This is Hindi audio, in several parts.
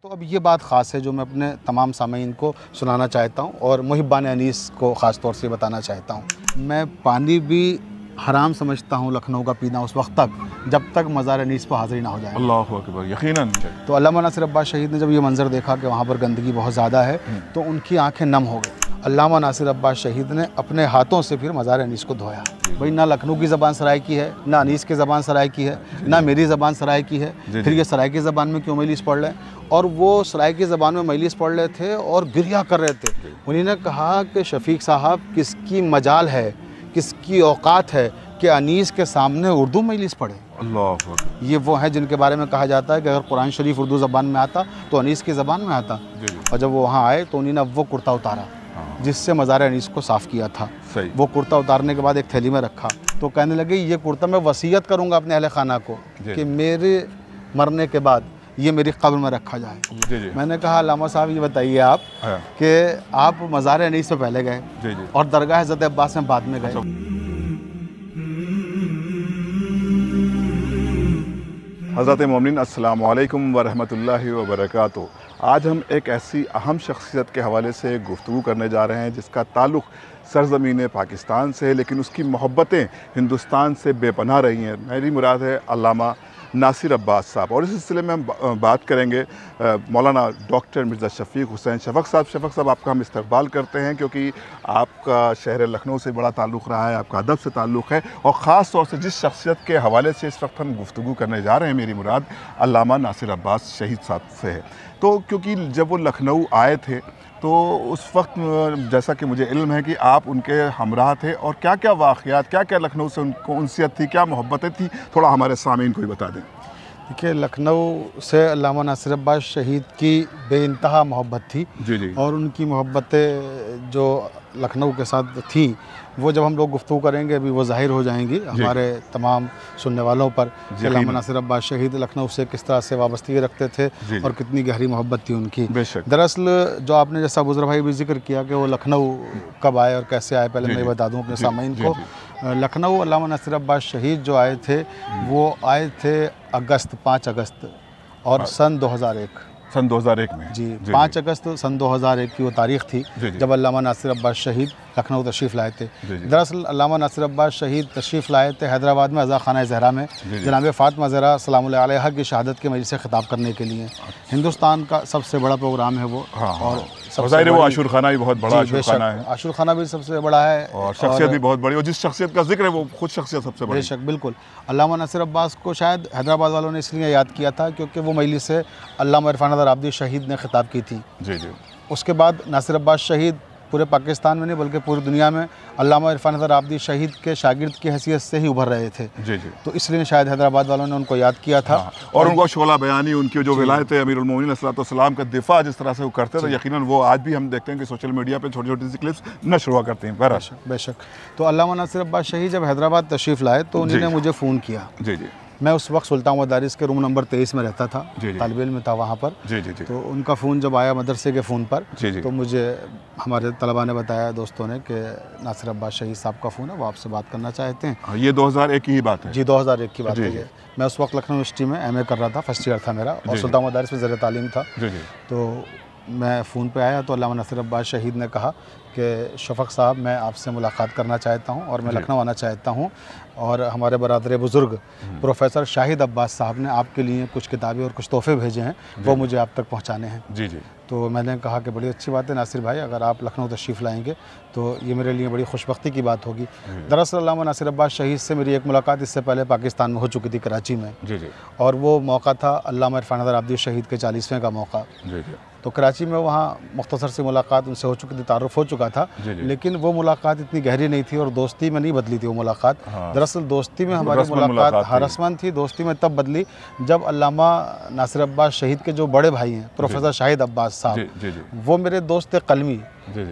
तो अब ये बात ख़ास है जो मैं अपने तमाम सामीन को सुनाना चाहता हूँ और मुहिब्बान अनीस को ख़ास तौर से बताना चाहता हूँ। मैं पानी भी हराम समझता हूँ लखनऊ का पीना उस वक्त तक जब तक मज़ार अनीस पर हाज़िरी ना हो जाए। अल्लाहु अकबर, यकीनन। तो अल्लामा नासिर अब्बास शहीद ने जब ये मंज़र देखा कि वहाँ पर गंदगी बहुत ज़्यादा है तो उनकी आंखें नम हो गई। अल्लामा नासिर अब्बास शहीद ने अपने हाथों से फिर मज़ार अनीस को धोया। भाई ना लखनऊ की ज़बान सराय की है, ना अनीस की ज़बान सराय की है, ना मेरी ज़बान सराय की है, फिर ये सराय की ज़बान में क्यों मजलिस पढ़ रहे हैं। और वो सराय की ज़बान में मजलिस पढ़ रहे थे और गिरिया कर रहे थे। उन्होंने कहा कि शफीक साहब किसकी मजाल है, किसकी औकात है कि अनीस के सामने उर्दू मजलिस पढ़े। अल्लाह, ये वो हैं जिनके बारे में कहा जाता है कि अगर कुरान शरीफ उर्दू ज़बान में आता तो अनीस की ज़बान में आता। और जब वो वहाँ आए तो उन्होंने वो कुर्ता उतारा जिससे मज़ार अनीस को साफ़ किया था। वो कुर्ता उतारने के बाद एक थैली में रखा तो कहने लगे ये कुर्ता मैं वसीयत करूँगा अपने अहले खाना को कि मेरे मरने के बाद ये मेरी कब्र में रखा जाए। मैंने कहा अल्लामा साहब ये बताइए आप कि आप मज़ार अनीस से पहले गए और दरगाह हज़रत अब्बास में बाद में गए। हज़रत मोमिनीन अस्सलाम वालेकुम व रहमतुल्लाहि व बरकातुहू। आज हम एक ऐसी अहम शख्सियत के हवाले से गुफ्तगू करने जा रहे हैं जिसका ताल्लुक़ सरज़मीन पाकिस्तान से है, लेकिन उसकी मोहब्बतें हिंदुस्तान से बेपनाह रही हैं। मेरी मुराद है अल्लामा नासिर अब्बास साहब। और इस सिलसिले में हम बात करेंगे मौलाना डॉक्टर मिर्ज़ा शफ़ीक हुसैन शफ़क़ साहब। शफ़क़ साहब आपका हम इस्तक़बाल करते हैं क्योंकि आपका शहर लखनऊ से बड़ा ताल्लुक़ रहा है, आपका अदब से ताल्लुक़ है और ख़ास तौर से जिस शख्सियत के हवाले से इस वक्त हम गुफ्तगू करने जा रहे हैं मेरी मुराद अल्लामा नासिर अब्बास शहीद साहब से है। तो क्योंकि जब वो लखनऊ आए थे तो उस वक्त जैसा कि मुझे इल्म है कि आप उनके हमराह थे और क्या क्या वाक़यात, क्या क्या लखनऊ से उनको उनसियत थी, क्या मोहब्बतें थी, थोड़ा हमारे सामीन को ही बता दें। देखिए लखनऊ से अल्लामा नासिर अब्बास शहीद की बेइंतहा मोहब्बत थी। जी। और उनकी मोहब्बतें जो लखनऊ के साथ थी वो जब हम लोग गुफ्तगू करेंगे अभी वो ज़ाहिर हो जाएंगी हमारे तमाम सुनने वालों पर। अल्लामा नासिर अब्बास शहीद लखनऊ से किस तरह से वाबस्तगी रखते थे और कितनी गहरी मोहब्बत थी उनकी। दरअसल जो आपने जैसा गुजर भाई भी जिक्र किया कि वो लखनऊ कब आए और कैसे आए, पहले मैं बता दूँ अपने सामीन को। लखनऊ अल्लामा नासिर अब्बास शहीद जो आए थे वो आए थे 5 अगस्त और सन 2001 में। जी 5 अगस्त सन 2001 की वो तारीख़ थी जब अल्लामा नासिर अब्बास शहीद लखनऊ तशरीफ़ लाए थे। दरअसल अल्लामा नासिर अब्बास शहीद तशरीफ़ लाए थे हैदराबाद में अज़ा खाना ज़हरा में जनाब फ़ातिमा ज़हरा सलामुल्लाह अलैहा की शहादत के मजलिस से ख़िताब करने के लिए। हिंदुस्तान का सबसे बड़ा प्रोग्राम है वो। और सबसे वो आशुर खाना भी बहुत बड़ा आशुर खाना है। आशुर खाना भी सबसे बड़ा है और शख्सियत भी बहुत बड़ी और जिस शख्सियत का जिक्र है वो खुद शख्सियत सबसे बड़ी। बेशक बिल्कुल। अल्लामा नासिर अब्बास को शायद हैदराबाद वालों ने इसलिए याद किया था क्योंकि वो मजलिस से अल्लामा इरफान अदर आबदी शहीद ने ख़िताब की थी। जी। उसके बाद नासिर अब्बास शहीद पूरे पाकिस्तान में नहीं बल्कि पूरी दुनिया में अल्लामा इरफान अदर आबदी शहीद के शागिर्द की हैसियत से ही उभर रहे थे। जी। तो इसलिए शायद हैदराबाद वालों ने उनको याद किया था। और उनको शोला बयानी, उनकी जो विलायत अमीरुल मोमिनीन अलैहिस्सलाम का दिफा जिस तरह से वो करते थे, यकीनन वो आज भी हम देखते हैं कि सोशल मीडिया पे छोटी छोटी सी क्लिप्स नशर हुआ करती हैं। बेशक। तो अल्लामा नासिर अब्बास शहीद जब हैदराबाद तशरीफ़ लाए तो उन्होंने मुझे फ़ोन किया। जी। मैं उस वक्त सुल्तान मदारिस के रूम नंबर 23 में रहता था, तालिब इल्म में था वहाँ पर। जी। तो उनका फ़ोन जब आया मदरसे के फ़ोन पर तो मुझे हमारे तलबा ने बताया, दोस्तों ने, कि नासिर अब्बास शहीद साहब का फ़ोन है, वो आपसे बात करना चाहते हैं। ये 2001 की ही बात है। जी 2001 की बात है। मैं उस वक्त लखनऊ यूनिवर्सिटी में MA कर रहा था, फर्स्ट ईयर था मेरा और सुल्तान मदारिस में ज़र तालीम था। तो मैं फ़ोन पे आया तो अल्लामा नासिर अब्बास शहीद ने कहा कि शफ़क़ साहब मैं आपसे मुलाकात करना चाहता हूँ और मैं लखनऊ आना चाहता हूँ और हमारे बरादर बुज़ुर्ग प्रोफेसर शाहिद अब्बास साहब ने आपके लिए कुछ किताबें और कुछ तोहफ़े भेजे हैं, वो मुझे आप तक पहुँचाने हैं। जी। तो मैंने कहा कि बड़ी अच्छी बात है नासिर भाई, अगर आप लखनऊ तशरीफ़ लाएंगे तो ये मेरे लिए बड़ी खुशबख्ती की बात होगी। दरअसल अल्लामा नासिर अब्बास शहीद से मेरी एक मुलाकात इससे पहले पाकिस्तान में हो चुकी थी, कराची में। जी। और वो मौका था अल्लामा इरफान अदर आबदी शहीद के 40वें का मौका। तो कराची में वहाँ मुख्तसर सी मुलाकात उनसे हो चुकी थी, तारुफ हो चुका था, लेकिन वो मुलाकात इतनी गहरी नहीं थी और दोस्ती में नहीं बदली थी वो मुलाकात। दरअसल दोस्ती में हमारी मुलाकात रस्मन थी, दोस्ती में तब बदली जब अल्लामा नासिर अब्बास शहीद के जो बड़े भाई हैं प्रोफेसर शाहिद अब्बास साहब, वो मेरे दोस्त कलमी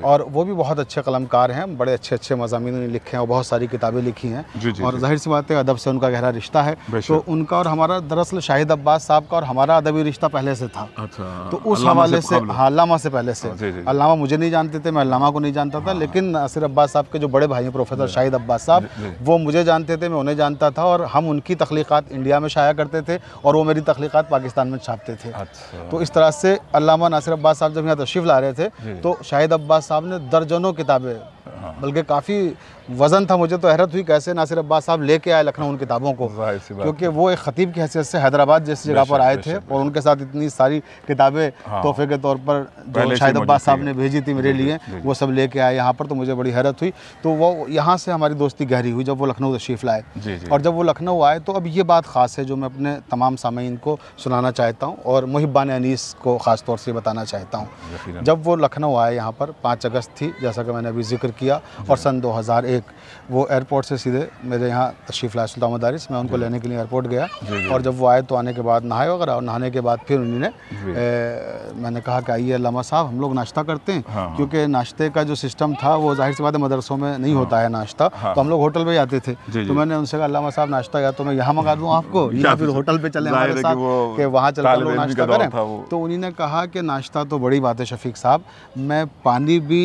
और वो भी बहुत अच्छे कलमकार हैं, बड़े अच्छे अच्छे मज़ामीन उन्होंने लिखे हैं और बहुत सारी किताबें लिखी हैं। और जाहिर सी बात है अदब से उनका गहरा रिश्ता है। तो उनका और हमारा दरअसल शाहिद अब्बास साहब का और हमारा अदबी रिश्ता पहले से था। तो उस हवाले से हाँ, अल्लामा से पहले से। अल्लामा मुझे नहीं जानते थे, मैं अल्लामा को नहीं जानता था, लेकिन नासिर अब्बास साहब के जो बड़े भाई हैं प्रोफेसर शाहिद अब्बास साहब, वो मुझे जानते थे, मैं उन्हें जानता था, और हम उनकी तख्लीक़ात इंडिया में शाया करते थे और वो मेरी तख्लीक़ात पाकिस्तान में छापते थे। तो इस तरह से अल्लामा नासिर अब्बास साहब जब यहाँ तशरीफ़ ला रहे थे तो शाहिद अब्बास साहब ने दर्जनों किताबें, बल्कि काफ़ी वज़न था। मुझे तो हैरत हुई कैसे नासिर अब्बास साहब लेके आए लखनऊ उन किताबों को, क्योंकि वो एक ख़तीब की हैसियत से हैदराबाद जैसी जगह पर आए थे और उनके साथ इतनी सारी किताबें तोहफे के तौर पर जो शाहिद अब्बास साहब ने भेजी थी मेरे लिए, वो सब लेके आए यहाँ पर। तो मुझे बड़ी हैरत हुई। तो वो यहाँ से हमारी दोस्ती गहरी हुई जब वो लखनऊ तशरीफ़ लाए। और जब वो लखनऊ आए तो अब ये बात ख़ास है जो मैं अपने तमाम सामीन को सुनाना चाहता हूँ और मुहिब्बान अनीस को ख़ास तौर से बताना चाहता हूँ। जब वो लखनऊ आए यहाँ पर 5 अगस्त थी, जैसा कि मैंने अभी जिक्र किया, और सन 2001 वो एयरपोर्ट से सीधे मेरे यहाँ तशरीफ़ लाए सुल्तान मदारिस। मैं उनको लेने के लिए एयरपोर्ट गया और जब वो आए तो आने के बाद नहाए वगैरह, और नहाने के बाद फिर उन्होंने मैंने कहा कि आइए अल्लामा साहब हम लोग नाश्ता करते हैं। क्योंकि नाश्ते का जो सिस्टम था वो जाहिर सी बात है मदरसों में नहीं होता है नाश्ता, तो हम लोग होटल पे जाते थे। तो मैंने उनसे कहा अल्लामा साहब नाश्ता या तो मैं यहाँ मंगा दूँ आपको या फिर होटल पे चले हमारे साथ कि वहाँ चलकर लोग नाश्ता करें। तो उन्होंने कहा कि नाश्ता तो बड़ी बात है शफीक साहब, मैं पानी भी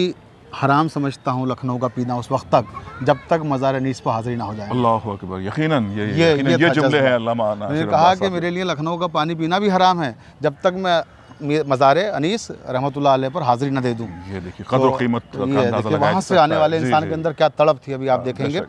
हराम समझता हूँ लखनऊ का पीना उस वक्त तक जब तक मज़ार अनीस पर हाज़िरी ना हो जाए। अल्लाह अकबर, यकीनन ये जुमले हैं अल्लामा नासिर अब्बास साहब। कहा कि मेरे लिए लखनऊ का पानी पीना भी हराम है जब तक मैं मज़ार अनीस रहमतुल्लाह अलैह पर हाज़िरी न दे दूँ। ये देखिए कदर कीमत का अंदाज़ा लगाया। वहाँ से आने वाले इंसान के अंदर क्या तड़प थी अभी आप देखेंगे।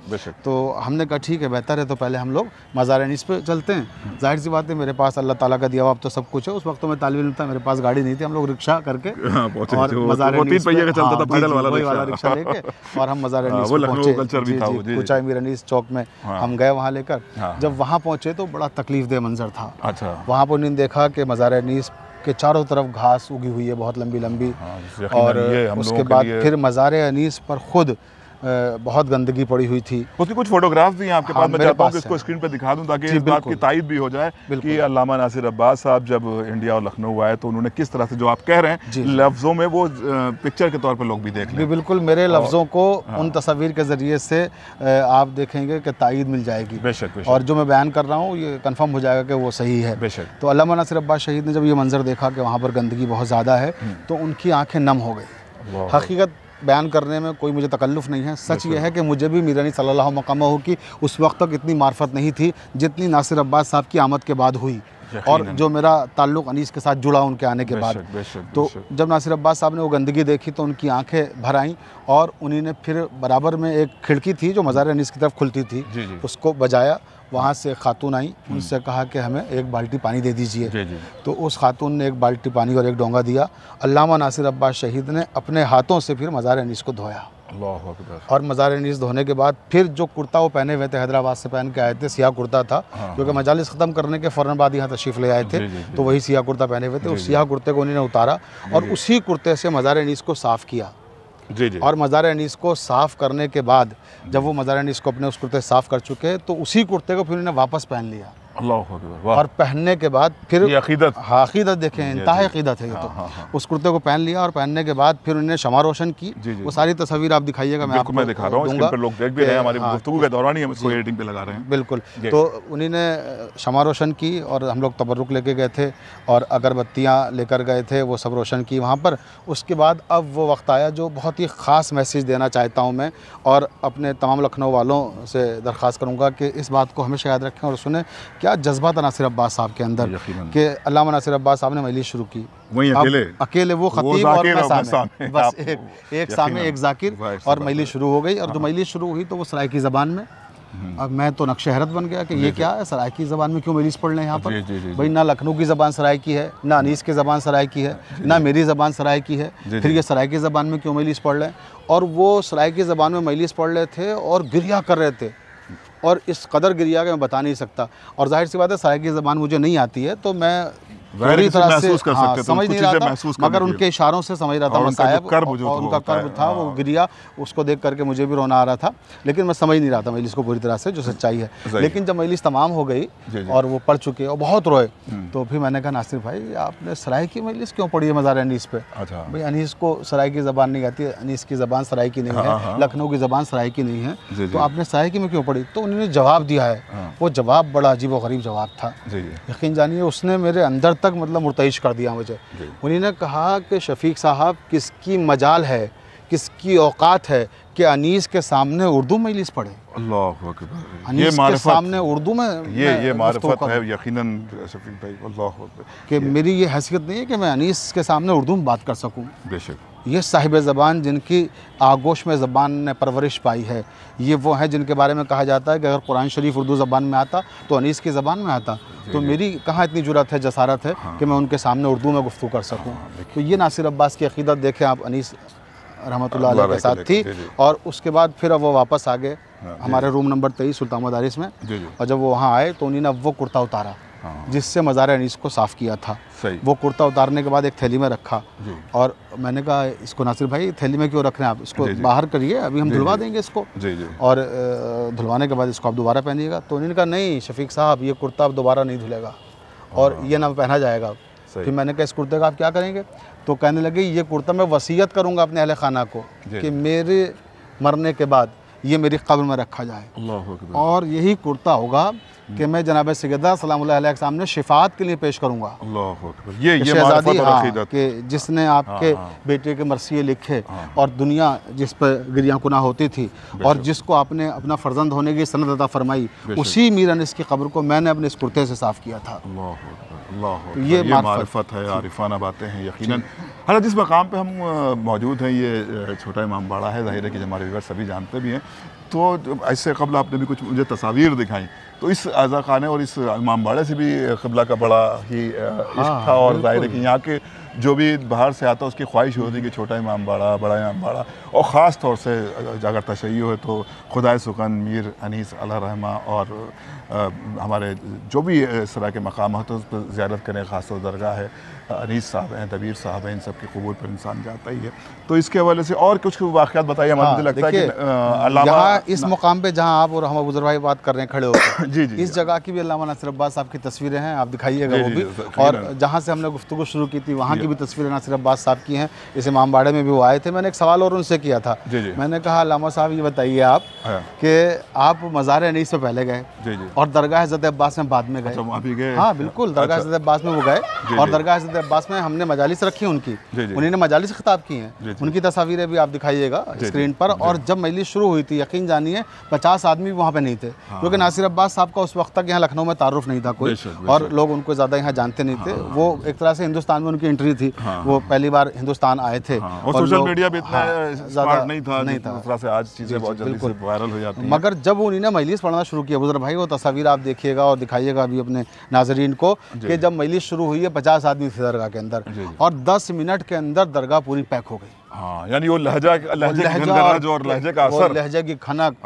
तो हमने कहा ठीक है, बेहतर है तो पहले हम लोग मज़ार अनीस पे चलते हैं। जाहिर सी बात है मेरे पास अल्लाह ताला का दिया हुआ अब तो सब कुछ है। उस वक्त तो मैं तालिब इल्म था, मेरे पास गाड़ी नहीं थी, हम लोग रिक्शा करके और मज़ार अनीस वाला रिक्शा लेके और हम मज़ार अनीस पहुँचे। कुचा अमीर अनीस चौक में हम गए वहाँ लेकर। जब वहाँ पहुँचे तो बड़ा तकलीफ़देह मंजर था। वहाँ पर उन्होंने देखा कि मज़ार अनीस के चारों तरफ घास उगी हुई है बहुत लंबी लंबी, और उसके बाद फिर मज़ार अनीस पर ख़ुद बहुत गंदगी पड़ी हुई थी। उसकी कुछ फोटोग्राफ्स भी हैं आपके पास, मैं चाहता हूँ कि इसको स्क्रीन पे दिखा दूँ ताकि इस बात की तायद भी हो जाए कि अल्लामा नासिर अब्बास साहब जब इंडिया और लखनऊ आए तो उन्होंने किस तरह से, जो आप कह रहे हैं लफ्ज़ों में, वो पिक्चर के तौर पर लोग भी देख लें। बिल्कुल, मेरे लफ्ज़ों को उन तस्वीर के ज़रिए से आप देखेंगे कि तायद मिल जाएगी। बेशक। और जो मैं बयान कर रहा हूँ ये कन्फर्म हो जाएगा कि वो सही है। बेशक। तो अल्लामा नासिर अब्बास शहीद ने जब ये मंजर देखा कि वहाँ पर गंदगी बहुत ज़्यादा है तो उनकी आँखें नम हो गई। हकीकत बयान करने में कोई मुझे तकल्लुफ़ नहीं है। सच ये है कि मुझे भी मीरानी सल्लल्लाहु मक़ामहू की उस वक्त तक इतनी मार्फत नहीं थी जितनी नासिर अब्बास साहब की आमद के बाद हुई और जो मेरा ताल्लुक़ अनीस के साथ जुड़ा उनके आने के बाद। तो जब नासिर अब्बास साहब ने वो गंदगी देखी तो उनकी आंखें भर आईं और उन्होंने फिर बराबर में एक खिड़की थी जो मज़ार अनीस की तरफ खुलती थी, उसको बजाया। वहाँ से खातून आई, उनसे कहा कि हमें एक बाल्टी पानी दे दीजिए। तो उस खातून ने एक बाल्टी पानी और एक डोंगा दिया। अल्लामा नासिर अब्बास शहीद ने अपने हाथों से फिर मज़ार अनीस को धोया। और मज़ार अनीस धोने के बाद फिर जो कुर्ता वो पहने हुए थे, हैदराबाद से पहन के आए थे, सियाह कुर्ता था, क्योंकि मजालिस ख़त्म करने के फ़ौरन बाद यहाँ तशरीफ़ ले आए थे, तो वही सियाह कुर्ता पहने हुए थे। उस सियाह कुर्ते को उन्होंने उतारा और उसी कुर्ते से मज़ार अनीस को साफ़ किया। और मज़ार अनीस को साफ़ करने के बाद जब वो मज़ार अनीस को अपने उस कुर्ते साफ़ कर चुके तो उसी कुर्ते को फिर उन्होंने वापस पहन लिया। और पहनने के बाद फिर अक़ीदत, हाँ अक़ीदत देखें, इंतहा अक़ीदत है ये तो। उस कुर्ते को पहन लिया और पहनने के बाद फिर उन्होंने शमा रोशन की। वो सारी तस्वीर आप दिखाइएगा, मैं आपको दिखा रहा हूँ, स्क्रीन पर लोग देख भी रहे हैं, हमारी गुफ्तगू के दौरान ही हम इसको एडिटिंग पे लगा रहे हैं। बिल्कुल। तो उन्होंने शमा रोशन की और हम लोग तबर्रुक लेके गए थे और अगरबत्तियाँ लेकर गए थे, वो सब रोशन की वहाँ पर। उसके बाद अब वो वक्त आया जो बहुत ही ख़ास मैसेज देना चाहता हूँ मैं, और अपने तमाम लखनऊ वालों से दरख्वास्त करूँगा कि इस बात को हमेशा याद रखें और सुने। क्या जज्बा था नासिर अब्बास साहब के अंदर कि अल्लामा नासिर अब्बास साहब ने मजलिस शुरू की, वहीं अकेले वो खतीब और मैं सामने, बस एक सामने एक जाकिर, और मजलिस शुरू हो गई। और जो मजलिस शुरू हुई तो वो सराइकी ज़बान में। अब मैं तो नक्शे हैरत बन गया कि ये क्या है, सराइकी ज़बान में क्यों मजलिस पढ़ रहे हैं यहाँ पर। भाई ना लखनऊ की ज़बान सराइकी है, ना अनीस की ज़बान सराइकी है, ना मेरी ज़बान सराइकी है, फिर ये सराइकी ज़बान में क्यों मजलिस पढ़ रहे हैं। और वो सराइकी ज़बान में मजलिस पढ़ रहे थे और गिरिया कर रहे थे, और इस कदर गिरिया के मैं बता नहीं सकता। और जाहिर सी बात है सराइकी ज़बान मुझे नहीं आती है, तो मैं पूरी तरह से समझ नहीं रहा था, मगर लीजिए। उनके इशारों से समझ रहा था। और मैं उनका जो साहब कर्ब जो और उनका होता है, कर्ब था वो गिरिया, उसको देख करके मुझे भी रोना आ रहा था, लेकिन मैं समझ नहीं रहा था मजलिस को पूरी तरह से, जो सच्चाई है। लेकिन जब मजलिस तमाम हो गई और वो पढ़ चुके और बहुत रोए, तो फिर मैंने कहा नासिर भाई आपने सराय की मजलिस क्यों पढ़ी है मज़ार अनीस पे? अच्छा भाई अनीस को सराय की ज़बान नहीं आती, अनीस की ज़बान सराय की नहीं है, लखनऊ की ज़बान सराय की नहीं है, तो आपने सराय की में क्यों पढ़ी? तो उन्होंने जवाब दिया है, वो जवाब बड़ा अजीब व गरीब जवाब था। यकीन जानिए उसने मेरे अंदर तक मतलब मुर्तइश कर दिया मुझे। उन्होंने कहा कि शफीक साहब किसकी मजाल है, किसकी औकात है कि अनीस के सामने उर्दू मजलिस पढ़े। अल्लाह अकबर, अनीस के सामने उर्दू में ये मारिफत है यकीनन शफीक भाई, अल्लाह अकबर, कि मेरी ये हैसियत नहीं है कि मैं अनीस के सामने उर्दू में बात कर सकूं। बेशक ये साहिब ज़बान जिनकी आगोश में ज़बान ने परवरिश पाई है, ये वो हैं जिनके बारे में कहा जाता है कि अगर कुरान शरीफ उर्दू ज़बान में आता तो अनीस की ज़बान में आता। तो मेरी कहाँ इतनी जुरत है, जसारत है कि मैं उनके सामने उर्दू में गुफ्तगू कर सकूँ। तो ये नासिर अब्बास की अक़ीदत देखें आप, अनीस रहमतुल्लाह अलैह के साथ थी। और उसके बाद फिर अब वो वापस आ गए हमारे रूम नंबर 23 सुल्तान मदारिस में, और जब वो वहाँ आए तो उन्होंने वो कुर्ता उतारा जिससे मज़ार अनीस को साफ़ किया था। वो कुर्ता उतारने के बाद एक थैली में रखा, और मैंने कहा इसको नासिर भाई थैली में क्यों रख रहे हैं आप, इसको बाहर करिए, अभी हम धुलवा देंगे इसको, और धुलवाने के बाद इसको आप दोबारा पहनिएगा। तो उन्होंने कहा नहीं शफीक साहब ये कुर्ता अब दोबारा नहीं धुलेगा और ये ना पहना जाएगा। फिर मैंने कहा इस कुर्ते का आप क्या करेंगे? तो कहने लगे ये कुर्ता मैं वसीयत करूँगा अपने अहले खाना को कि मेरे मरने के बाद ये मेरी कब्र में रखा जाए, और यही कुर्ता होगा कि मैं जनाब सैयदा सलामुल्लाह अलैह के सामने शिफात के लिए पेश करूँगा। ये मारिफत और अक़ीदत कि जिसने आपके बेटे के मरसिए लिखे और दुनिया जिस पर गिरिया कुना होती थी और जिसको आपने अपना फ़र्जंद होने की सनद अता फरमाई, उसी मीर अनीस की कब्र को मैंने अपने इस कुर्ते से साफ़ किया था। तो ये मारिफत है, आरिफाना बातें हैं यकीनन। हाँ, जिस मकाम पे हम मौजूद हैं ये छोटा इमाम बाड़ा है, ज़ाहिर है कि हमारे व्यूअर्स सभी जानते भी हैं। तो ऐसे कबल आपने भी कुछ मुझे तस्वीर दिखाई, तो इस आज़ा खाने और इस इमाम बाड़े से भी क़िबला का बड़ा ही इश्क था, और ज़ाहिर है कि यहाँ के जो भी बाहर से आता उसकी ख्वाहिश होती कि छोटा इमाम बाड़ा, बड़ा इमाम बाड़ा, और ख़ास तौर से अगर तशय्युह है तो खुदाए सुकन मीर अनीस अलैहि रहमा और हमारे जो भी इस तरह के मकाम हैं तो उस पर ज़ियारत करें। ख़ास तौर दरगाह है, अनीस साहब हैं, दबीर साहब हैं, इन सब के क़बूल पर इंसान जाता ही है। तो इसके हवाले से और कुछ वाक़यात बताइए। मुझे लगता है कि यहाँ इस मुकाम पे जहाँ आप और हम बुजुर्ग भाई बात कर रहे हैं खड़े होकर जी, इस जगह की भी अल्लामा नासिर अब्बास साहब की तस्वीरें हैं, आप दिखाइएगा वो भी। और जहाँ से हमने गुफ्तगू शुरू की थी वहाँ की भी तस्वीरें नासिर अब्बास साहब की हैं। इस इमाम बाड़े में भी वो आए थे। मैंने एक सवाल और उनसे किया था, मैंने कहा अल्लामा साहब ये बताइए आप कि आप मज़ार अनीस से पहले गए और दरगाह हज़रत अब्बास में बाद में गए? हाँ बिल्कुल, दरगाह हज़रत अब्बास में वो गए, और दरगाह हज़रत अब्बास में हमने मजालिस रखी उनकी, उन्होंने मजालिस खिताब की हैं, उनकी तस्वीरें भी आप दिखाइएगा स्क्रीन पर। और जब मजलिस शुरू हुई थी यकीन जानिए 50 आदमी वहाँ पे नहीं थे, क्योंकि नासिर अब्बास साहब का उस वक्त तक यहाँ लखनऊ में तारुफ नहीं था कोई, और लोग उनको ज़्यादा यहाँ जानते नहीं थे। वो एक तरह से हिंदुस्तान में उनकी एंट्री थी, वो पहली बार हिंदुस्तान आए थे, और सोशल मीडिया भी इतना ज़्यादा नहीं था से आज चीज़ें बहुत जल्दी से वायरल हो जाती हैं। मगर जब उन्होंने मजलिस पढ़ना शुरू किया बुजुर्ग भाई, वो तस्वीर आप देखिएगा और दिखाइएगा अभी अपने नाजरीन को कि जब मजलिस शुरू हुई है 50 आदमी थे दरगाह के अंदर, और 10 मिनट के अंदर दरगाह पूरी पैक हो गई। हाँ, यानी वो लहजे का असर, लहजे की खनक,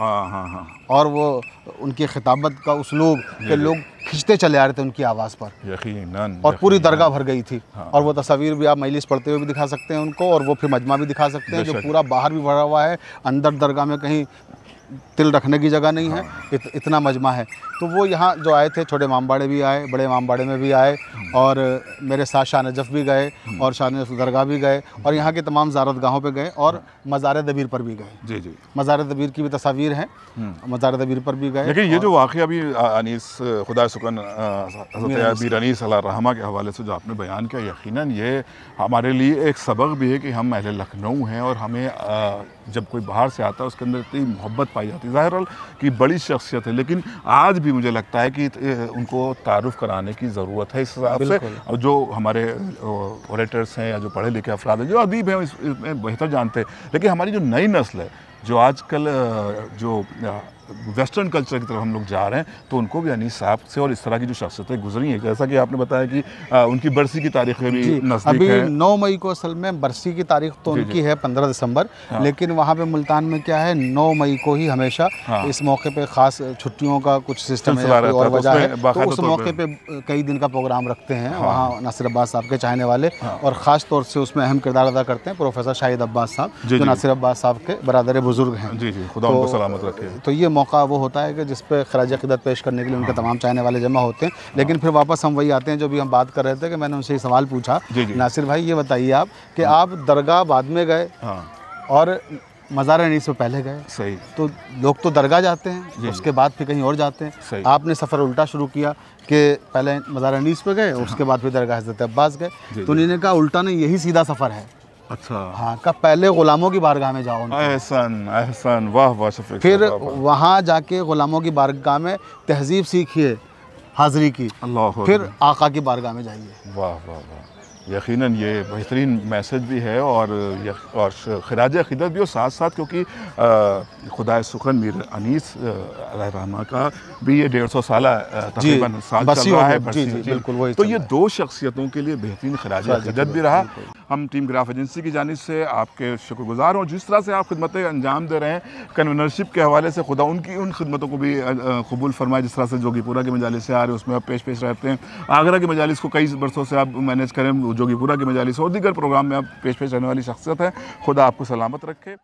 और वो उनकी खिताबत का उसलूब कि लोग खींचते चले आ रहे थे उनकी आवाज़ पर, यकीनन, और पूरी दरगाह भर गई थी। और वो तस्वीर भी आप मजलिस पढ़ते हुए भी दिखा सकते हैं उनको, और वो फिर मजमा भी दिखा सकते हैं जो पूरा बाहर भी भरा हुआ है, अंदर दरगाह में कहीं तिल रखने की जगह नहीं है, इतना मजमा है। तो वो यहाँ जो आए थे, छोटे इमाम बाड़े भी आए, बड़े इमाम बाड़े में भी आए, और मेरे साथ शाह नजफ़ भी गए और शाह नजफ़ दरगाह भी गए, और यहाँ के तमाम ज़ारतगाहों पे गए, और मज़ार दबीर पर भी गए। जी, मज़ार दबीर की भी तस्वीर है, मज़ार दबीर पर भी गए। लेकिन ये जो वाक़या अभी अनीस खुदा सुकन मीर अनीस अलैहि रहमा के हवाले से जो आपने बयान किया, यकीनन ये हमारे लिए एक सबक भी है कि हम अहले लखनऊ हैं, और हमें जब कोई बाहर से आता है उसके अंदर इतनी मोहब्बत पाई जाती है। ज़ाहिर कि बड़ी शख्सियत है, लेकिन आज भी मुझे लगता है कि उनको तारुफ कराने की ज़रूरत है इस हिसाब से। और जो हमारे ओरेटर्स हैं या जो पढ़े लिखे अफराद हैं, जो अदीब हैं, इसमें बेहतर जानते हैं, लेकिन हमारी जो नई नस्ल है, जो आजकल जो वेस्टर्न कल्चर की तरफ हम लोग जा रहे हैं, तो उनको भी अनीस साहब से और इस तरह की जो शख्सियतें गुजरी हैं, जैसा कि आपने बताया कि उनकी बरसी की तारीखें भी नज़दीक अभी है। 9 मई को असल में बरसी की तारीख तो उनकी है 15 दिसंबर, लेकिन वहाँ पे मुल्तान में क्या है 9 मई को ही हमेशा इस मौके पे ख़ास छुट्टियों का कुछ सिस्टम है और वजह है, तो उस मौके पे कई दिन का प्रोग्राम रखते हैं वहाँ नासिर अब्बास साहब के चाहने वाले, और ख़ास तौर से उसमें अहम किरदार अदा करते हैं प्रोफेसर शाहिद अब्बास साहब, जो नासिर अब्बास साहब के बरादर बुजुर्ग हैं। जी जी, खुदा उनको सलामत रखे। तो ये मौका वो होता है कि जिस पे खराज अक़ीदत पेश करने के लिए उनके तमाम चाहने वाले जमा होते हैं। लेकिन फिर वापस हम वही आते हैं जो भी हम बात कर रहे थे कि मैंने उनसे सवाल पूछा, नासिर भाई ये बताइए आप कि आप दरगाह बाद में गए और मज़ार अनीस से पहले गए, सही, तो लोग तो दरगाह जाते हैं उसके बाद फिर कहीं और जाते हैं, आपने सफ़र उल्टा शुरू किया कि पहले मज़ार अनीस पे गए उसके बाद फिर दरगाह हज़रत अब्बास गए, तो उन्होंने कहा उल्टा नहीं, यही सीधा सफ़र है। अच्छा, हाँ, कब पहले ग़ुलामों की बारगाह में जाओ, एहसान एहसान, वाह वाह शफीक, फिर वहाँ जाके ग़ुलामों की बारगाह में तहज़ीब सीखिए हाज़री की, अल्लाह, फिर आका की बारगाह में जाइए। वाह वाह वाह, यकीनन ये बेहतरीन मैसेज भी है और खिराज अक़ीदत भी, और साथ साथ क्योंकि खुदाए सुखन मीर अनीस रहमा का भी ये 150 साल तकरीबन साल चल रहा है, बिल्कुल वही, तो ये दो शख्सियतों के लिए बेहतरीन खिराज अक़ीदत भी रहा। हम टीम ग्राफ एजेंसी की जानिब से आपके शुक्रगुजार हों, जिस तरह से आप खिदमतें अंजाम दे रहे हैं कन्वीनरशिप के हवाले से, खुदा उनकी उन खिदमतों को भी कबूल फरमाए। जिस तरह से जोगीपुरा के मजालिस से आ रहे हैं उसमें आप पेश रहते हैं, आगरा के मजालिस को कई बरसों से आप मैनेज करें, जोगीपुरा के मजालिस और दीगर प्रोग्राम में आप पेश रहने वाली शख्सियत है। खुदा आपको सलामत रखे।